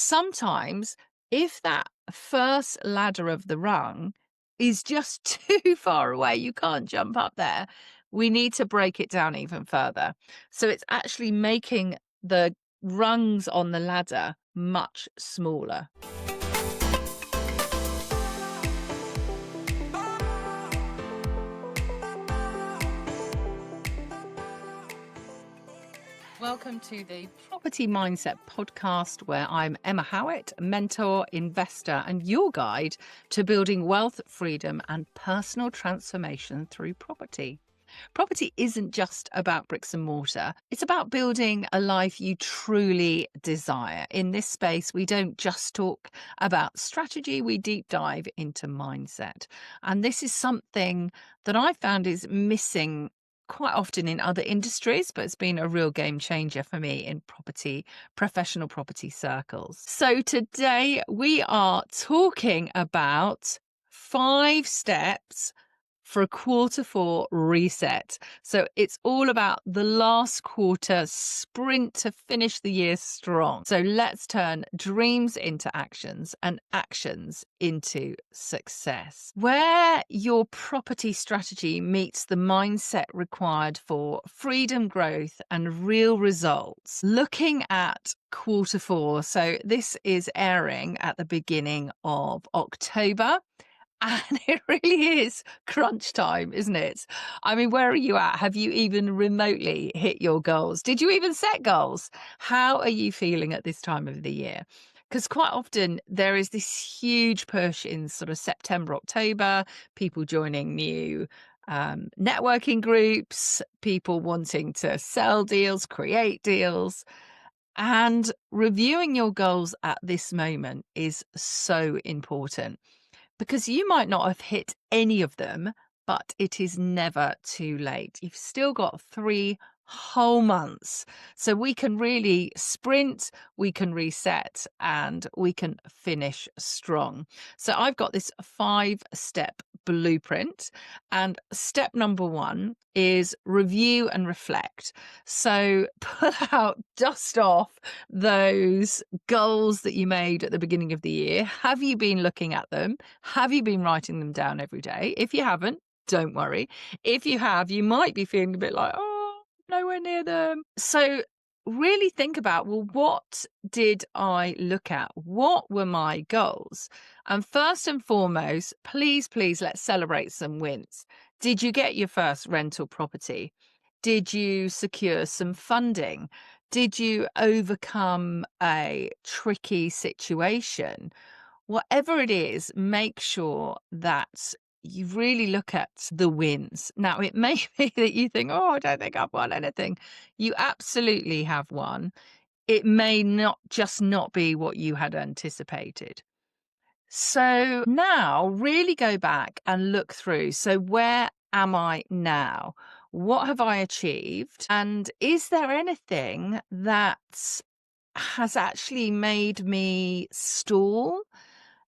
sometimes if that first ladder of the rung is just too far away, you can't jump up there, we need to break it down even further. So it's actually making the rungs on the ladder much smaller. Welcome to the Property Mindset podcast, where I'm Emma Howitt, mentor, investor, and your guide to building wealth, freedom, and personal transformation through property. Property isn't just about bricks and mortar. It's about building a life you truly desire. In this space, we don't just talk about strategy, we deep dive into mindset. And this is something that I found is missing quite often in other industries, but it's been a real game changer for me in property, professional property circles. So today we are talking about 5 steps for a quarter four reset. So it's all about the last quarter sprint to finish the year strong. So let's turn dreams into actions and actions into success. Where your property strategy meets the mindset required for freedom, growth, and real results. Looking at quarter four. So this is airing at the beginning of October. And it really is crunch time, isn't it? I mean, where are you at? Have you even remotely hit your goals? Did you even set goals? How are you feeling at this time of the year? Because quite often there is this huge push in sort of September, October, people joining new networking groups, people wanting to sell deals, create deals. And reviewing your goals at this moment is so important, because you might not have hit any of them, but it is never too late. You've still got 3 whole months. So we can really sprint, we can reset, and we can finish strong. So I've got this 5-step blueprint. And step number 1 is review and reflect. So pull out, dust off those goals that you made at the beginning of the year. Have you been looking at them? Have you been writing them down every day? If you haven't, don't worry. If you have, you might be feeling a bit like, oh, nowhere near them. So really think about, well, what did I look at? What were my goals? And first and foremost, please, let's celebrate some wins. Did you get your first rental property? Did you secure some funding? Did you overcome a tricky situation? Whatever it is, make sure that you really look at the wins. Now, it may be that you think, oh, I don't think I've won anything. You absolutely have won. It may not be what you had anticipated. So now really go back and look through. So where am I now? What have I achieved? And is there anything that has actually made me stall?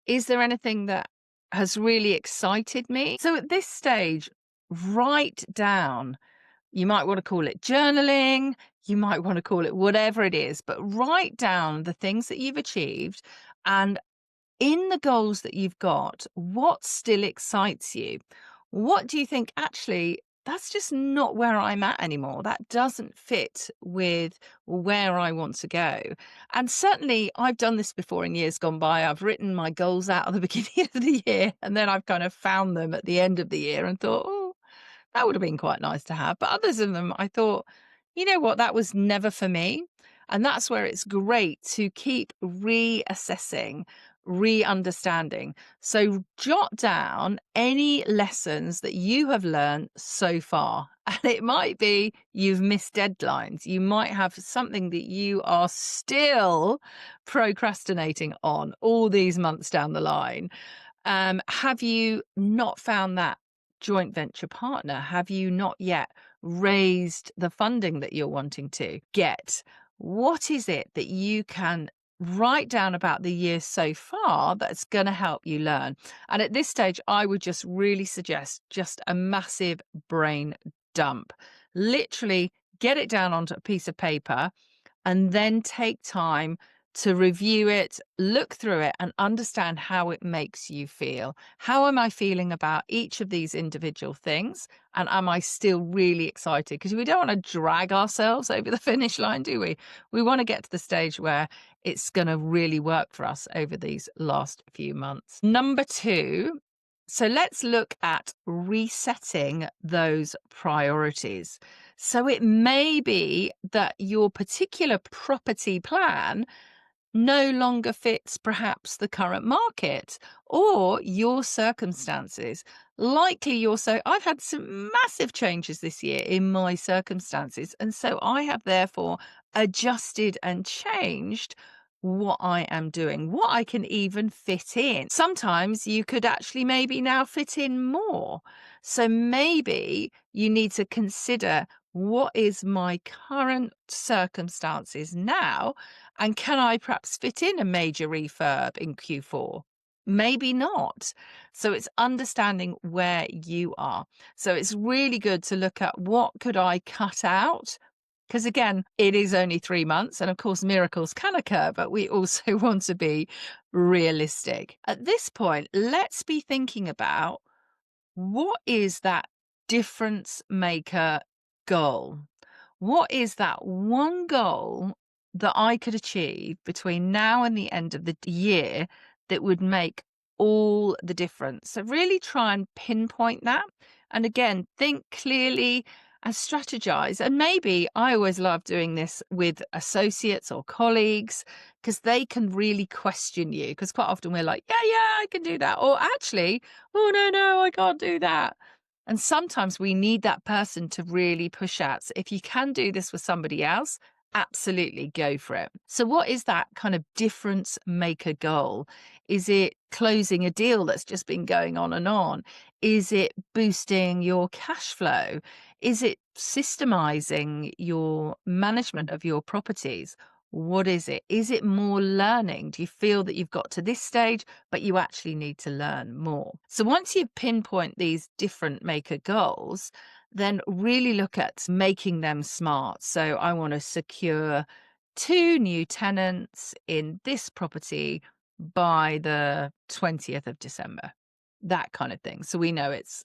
Is there anything that has really excited me? So at this stage, write down. You might want to call it journaling. You might want to call it whatever it is, but write down the things that you've achieved, and in the goals that you've got, what still excites you? What do you think, actually, that's just not where I'm at anymore? That doesn't fit with where I want to go. And certainly I've done this before in years gone by. I've written my goals out at the beginning of the year, and then I've kind of found them at the end of the year and thought, oh, that would have been quite nice to have. But others of them, I thought, you know what, that was never for me. And that's where it's great to keep reassessing, re-understanding. So jot down any lessons that you have learned so far. And it might be you've missed deadlines. You might have something that you are still procrastinating on all these months down the line. Have you not found that joint venture partner? Have you not yet raised the funding that you're wanting to get? What is it that you can write down about the year so far that's going to help you learn? And at this stage, I would just really suggest just a massive brain dump. Literally get it down onto a piece of paper and then take time to review it, look through it, and understand how it makes you feel. How am I feeling about each of these individual things? And am I still really excited? Because we don't want to drag ourselves over the finish line, do we? We want to get to the stage where it's going to really work for us over these last few months. Number two, so let's look at resetting those priorities. So it may be that your particular property plan no longer fits perhaps the current market or your circumstances. Likely I've had some massive changes this year in my circumstances. And so I have therefore adjusted and changed what I am doing, what I can even fit in. Sometimes you could actually maybe now fit in more. So maybe you need to consider, what is my current circumstances now? And can I perhaps fit in a major refurb in Q4? Maybe not. So it's understanding where you are. So it's really good to look at, what could I cut out? Because again, it is only 3 months. And of course, miracles can occur, but we also want to be realistic. At this point, let's be thinking about, what is that difference maker goal? What is that one goal that I could achieve between now and the end of the year that would make all the difference? So really try and pinpoint that. And again, think clearly and strategize. And maybe, I always love doing this with associates or colleagues, because they can really question you. Because quite often we're like, yeah, I can do that. Or actually, oh, no, I can't do that. And sometimes we need that person to really push out. So if you can do this with somebody else, absolutely go for it. So what is that kind of difference maker goal? Is it closing a deal that's just been going on and on? Is it boosting your cash flow? Is it systemizing your management of your properties? What is it? Is it more learning? Do you feel that you've got to this stage, but you actually need to learn more? So once you pinpoint these different maker goals, then really look at making them smart. So I want to secure 2 new tenants in this property by the 20th of December. That kind of thing. So we know it's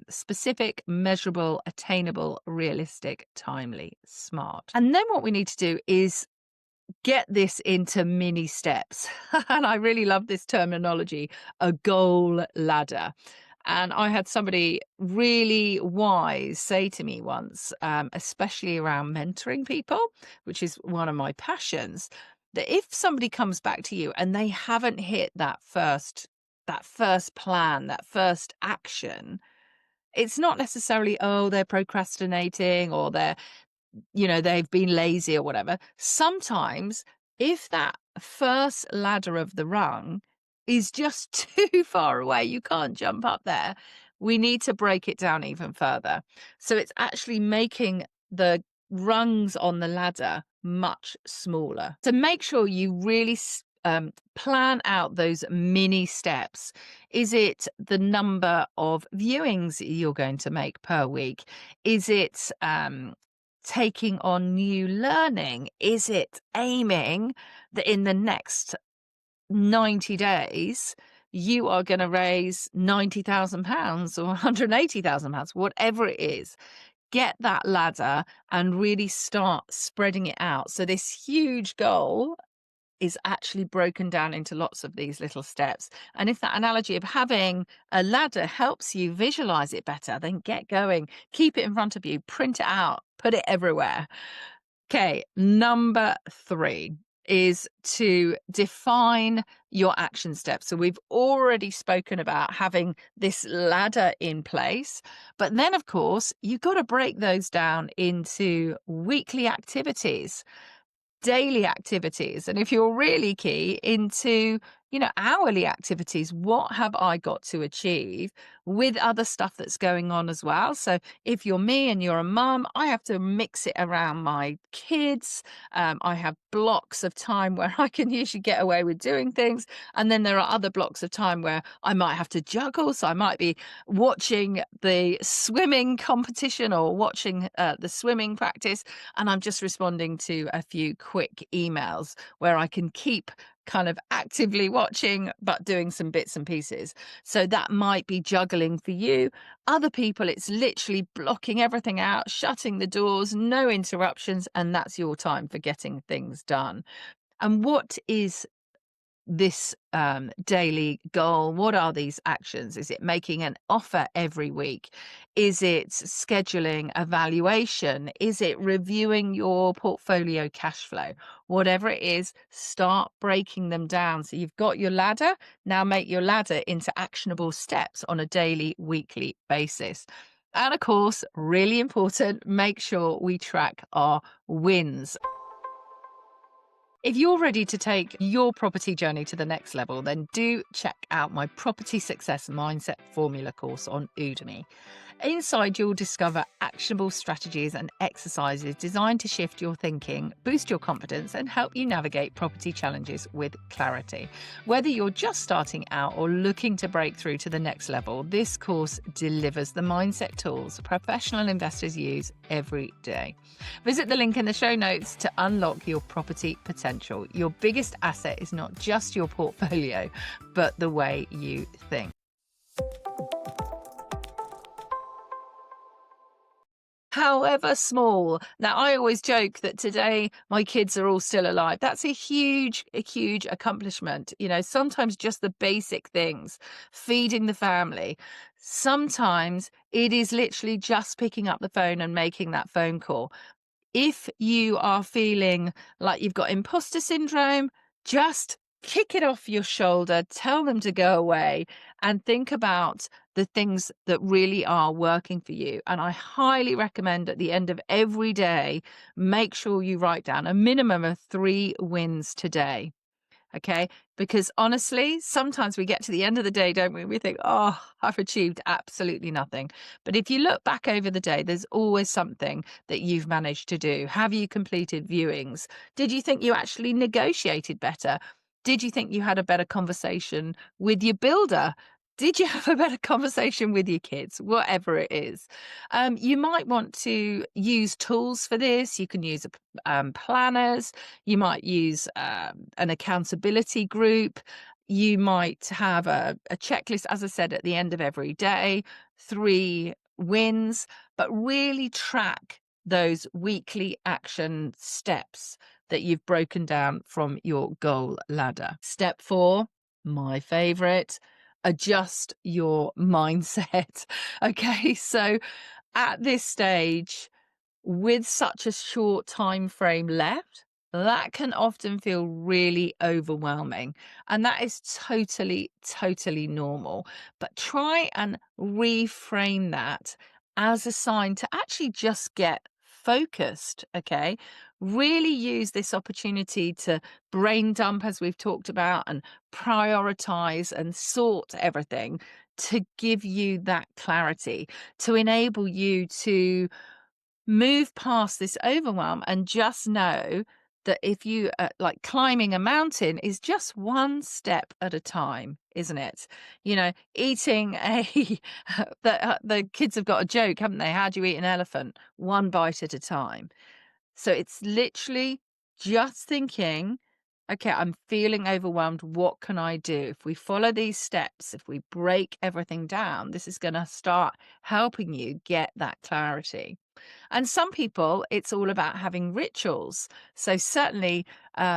specific, measurable, attainable, realistic, timely, smart. And then what we need to do is get this into mini steps. And I really love this terminology, a goal ladder. And I had somebody really wise say to me once, especially around mentoring people, which is one of my passions, that if somebody comes back to you and they haven't hit that first plan, that first action, it's not necessarily, oh, they're procrastinating or they've been lazy or whatever. Sometimes, if that first ladder of the rung is just too far away, you can't jump up there, we need to break it down even further. So it's actually making the rungs on the ladder much smaller. So make sure you really plan out those mini steps. Is it the number of viewings you're going to make per week? Is it taking on new learning? Is it aiming that in the next 90 days you are going to raise £90,000 or £180,000, whatever it is? Get that ladder and really start spreading it out. So this huge goal is actually broken down into lots of these little steps. And if that analogy of having a ladder helps you visualize it better, then get going, keep it in front of you, print it out, put it everywhere. Okay, number 3 is to define your action steps. So we've already spoken about having this ladder in place, but then of course you've got to break those down into weekly activities, daily activities, and if you're really key, into hourly activities. What have I got to achieve with other stuff that's going on as well? So if you're me and you're a mum, I have to mix it around my kids. I have blocks of time where I can usually get away with doing things. And then there are other blocks of time where I might have to juggle. So I might be watching the swimming competition or watching the swimming practice. And I'm just responding to a few quick emails where I can keep kind of actively watching, but doing some bits and pieces. So that might be juggling for you. Other people, it's literally blocking everything out, shutting the doors, no interruptions, and that's your time for getting things done. And what is this daily goal? What are these actions? Is it making an offer every week? Is it scheduling a valuation? Is it reviewing your portfolio cash flow? Whatever it is, start breaking them down. So you've got your ladder. Now make your ladder into actionable steps on a daily, weekly basis. And of course, really important, make sure we track our wins. If you're ready to take your property journey to the next level, then do check out my Property Success Mindset Formula course on Udemy. Inside, you'll discover actionable strategies and exercises designed to shift your thinking, boost your confidence, and help you navigate property challenges with clarity. Whether you're just starting out or looking to break through to the next level, this course delivers the mindset tools professional investors use every day. Visit the link in the show notes to unlock your property potential. Your biggest asset is not just your portfolio, but the way you think. However small. Now, I always joke that today my kids are all still alive. That's a huge accomplishment. Sometimes just the basic things, feeding the family. Sometimes it is literally just picking up the phone and making that phone call. If you are feeling like you've got imposter syndrome, just kick it off your shoulder, tell them to go away, and think about the things that really are working for you. And I highly recommend at the end of every day, make sure you write down a minimum of 3 wins today. Okay. Because honestly, sometimes we get to the end of the day, don't we? We think, oh, I've achieved absolutely nothing. But if you look back over the day, there's always something that you've managed to do. Have you completed viewings? Did you think you actually negotiated better? Did you think you had a better conversation with your builder? Did you have a better conversation with your kids? Whatever it is. You might want to use tools for this. You can use planners. You might use an accountability group. You might have a checklist, as I said, at the end of every day, 3 wins, but really track those weekly action steps that you've broken down from your goal ladder. Step 4, my favorite, adjust your mindset. Okay, so at this stage, with such a short time frame left, that can often feel really overwhelming. And that is totally normal. But try and reframe that as a sign to actually just get focused. Okay. Really use this opportunity to brain dump, as we've talked about, and prioritize and sort everything to give you that clarity, to enable you to move past this overwhelm and just know that if you like climbing a mountain is just one step at a time, isn't it? Eating a the kids have got a joke, haven't they? How do you eat an elephant? One bite at a time. So it's literally just thinking, okay, I'm feeling overwhelmed. What can I do? If we follow these steps, if we break everything down, this is going to start helping you get that clarity. And some people, it's all about having rituals. So certainly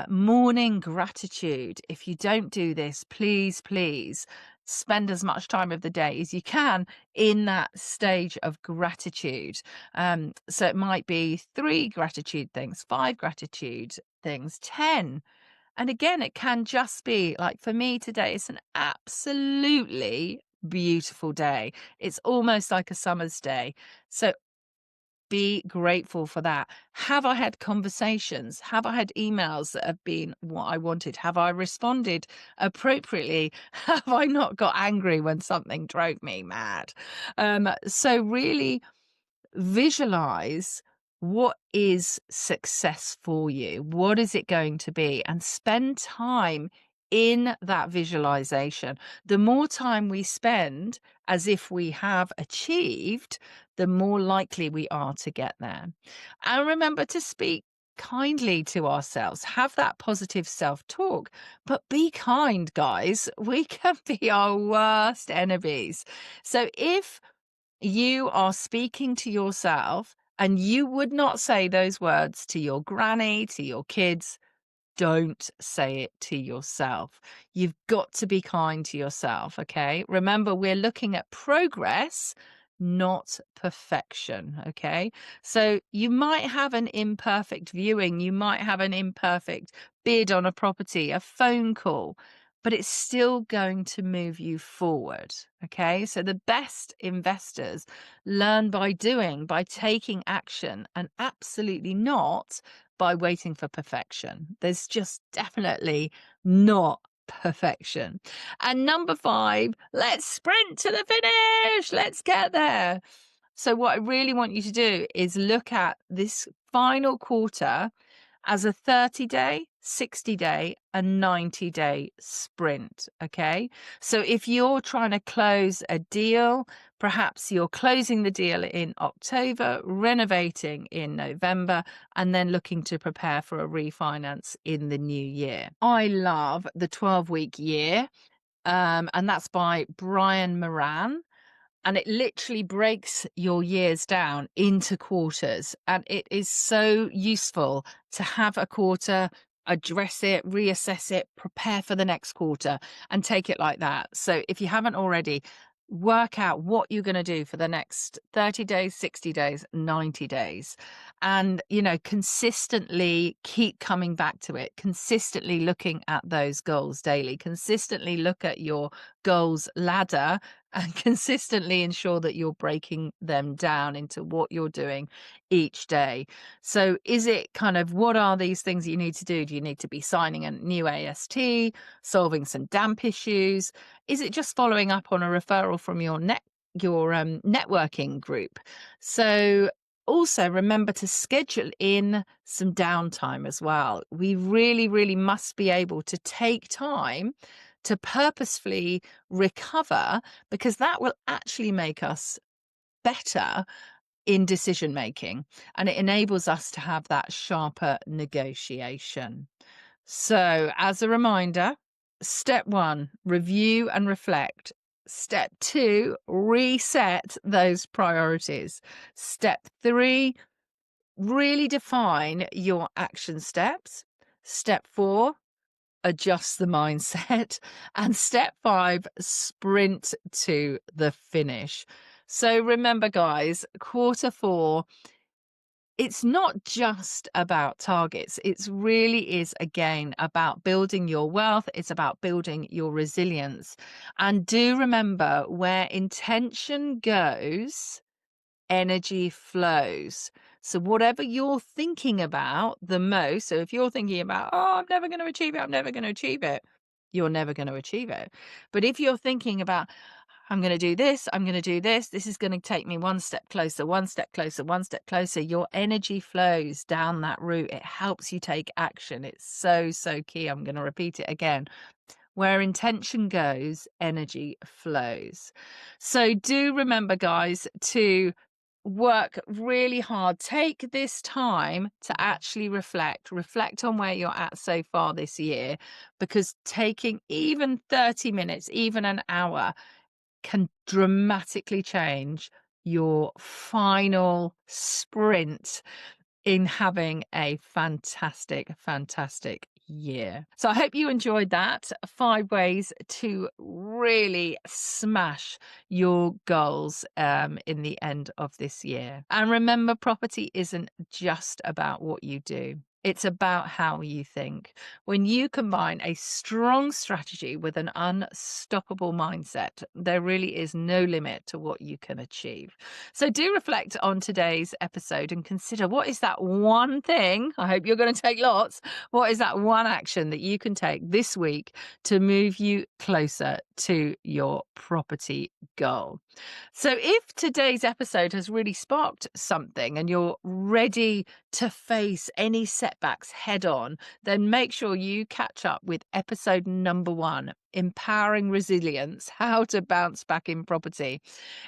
morning gratitude. If you don't do this, please spend as much time of the day as you can in that stage of gratitude. So it might be 3 gratitude things, 5 gratitude things, 10. And again, it can just be like for me today, it's an absolutely beautiful day. It's almost like a summer's day. So be grateful for that. Have I had conversations? Have I had emails that have been what I wanted? Have I responded appropriately? Have I not got angry when something drove me mad? So really visualize what is success for you. What is it going to be? And spend time in that visualization. The more time we spend as if we have achieved, the more likely we are to get there. And remember to speak kindly to ourselves. Have that positive self talk, but be kind, guys. We can be our worst enemies. So if you are speaking to yourself and you would not say those words to your granny, to your kids, don't say it to yourself. You've got to be kind to yourself, okay? Remember, we're looking at progress, not perfection, okay? So you might have an imperfect viewing, you might have an imperfect bid on a property, a phone call, but it's still going to move you forward, okay? So the best investors learn by doing, by taking action, and absolutely not by waiting for perfection. There's just definitely not perfection. And number 5, let's sprint to the finish. Let's get there. So, what I really want you to do is look at this final quarter as a 30-day, 60-day, and 90-day sprint. Okay. So, if you're trying to close a deal, perhaps you're closing the deal in October, renovating in November, and then looking to prepare for a refinance in the new year. I love the 12-week year, and that's by Brian Moran. And it literally breaks your years down into quarters. And it is so useful to have a quarter, address it, reassess it, prepare for the next quarter, and take it like that. So if you haven't already, work out what you're going to do for the next 30 days, 60 days, 90 days. And, consistently keep coming back to it, consistently looking at those goals daily, consistently look at your goals ladder and consistently ensure that you're breaking them down into what you're doing each day. So is it kind of, what are these things you need to do? Do you need to be signing a new AST, solving some damp issues? Is it just following up on a referral from your networking group? So also remember to schedule in some downtime as well. We really, really must be able to take time to purposefully recover, because that will actually make us better in decision making, and it enables us to have that sharper negotiation. So, as a reminder, step 1, review and reflect. Step 2, reset those priorities. Step 3, really define your action steps. Step 4, adjust the mindset. And step 5, sprint to the finish. So remember, guys, quarter 4, it's not just about targets. It really is, again, about building your wealth. It's about building your resilience. And do remember, where intention goes, energy flows. So whatever you're thinking about the most, so if you're thinking about, oh, I'm never going to achieve it, I'm never going to achieve it, you're never going to achieve it. But if you're thinking about, I'm going to do this, I'm going to do this is going to take me one step closer, one step closer, one step closer, your energy flows down that route. It helps you take action. It's so, so key. I'm going to repeat it again. Where intention goes, energy flows. So do remember, guys, to work really hard. Take this time to actually reflect on where you're at so far this year, because taking even 30 minutes, even an hour, can dramatically change your final sprint in having a fantastic, fantastic year. So I hope you enjoyed that. 5 ways to really smash your goals in the end of this year. And remember, property isn't just about what you do. It's about how you think. When you combine a strong strategy with an unstoppable mindset, there really is no limit to what you can achieve. So do reflect on today's episode and consider, what is that one thing? I hope you're going to take lots. What is that one action that you can take this week to move you closer to your property goal? So, if today's episode has really sparked something and you're ready to face any setbacks head on, then make sure you catch up with episode number 1, Empowering Resilience: How to Bounce Back in Property.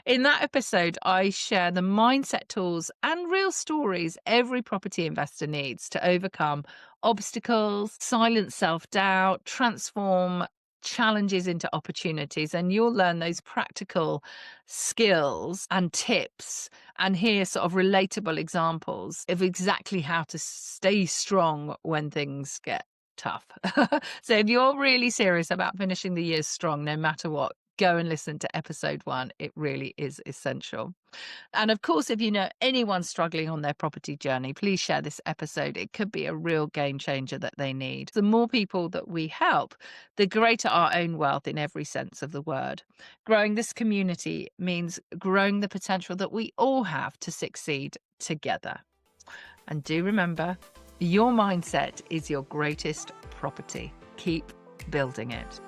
In that episode, I share the mindset tools and real stories every property investor needs to overcome obstacles, silence self doubt, transform challenges into opportunities, and you'll learn those practical skills and tips and hear sort of relatable examples of exactly how to stay strong when things get tough. So if you're really serious about finishing the year strong, no matter what, go and listen to episode 1. It really is essential. And of course, if you know anyone struggling on their property journey, please share this episode. It could be a real game changer that they need. The more people that we help, the greater our own wealth in every sense of the word. Growing this community means growing the potential that we all have to succeed together. And do remember, your mindset is your greatest property. Keep building it.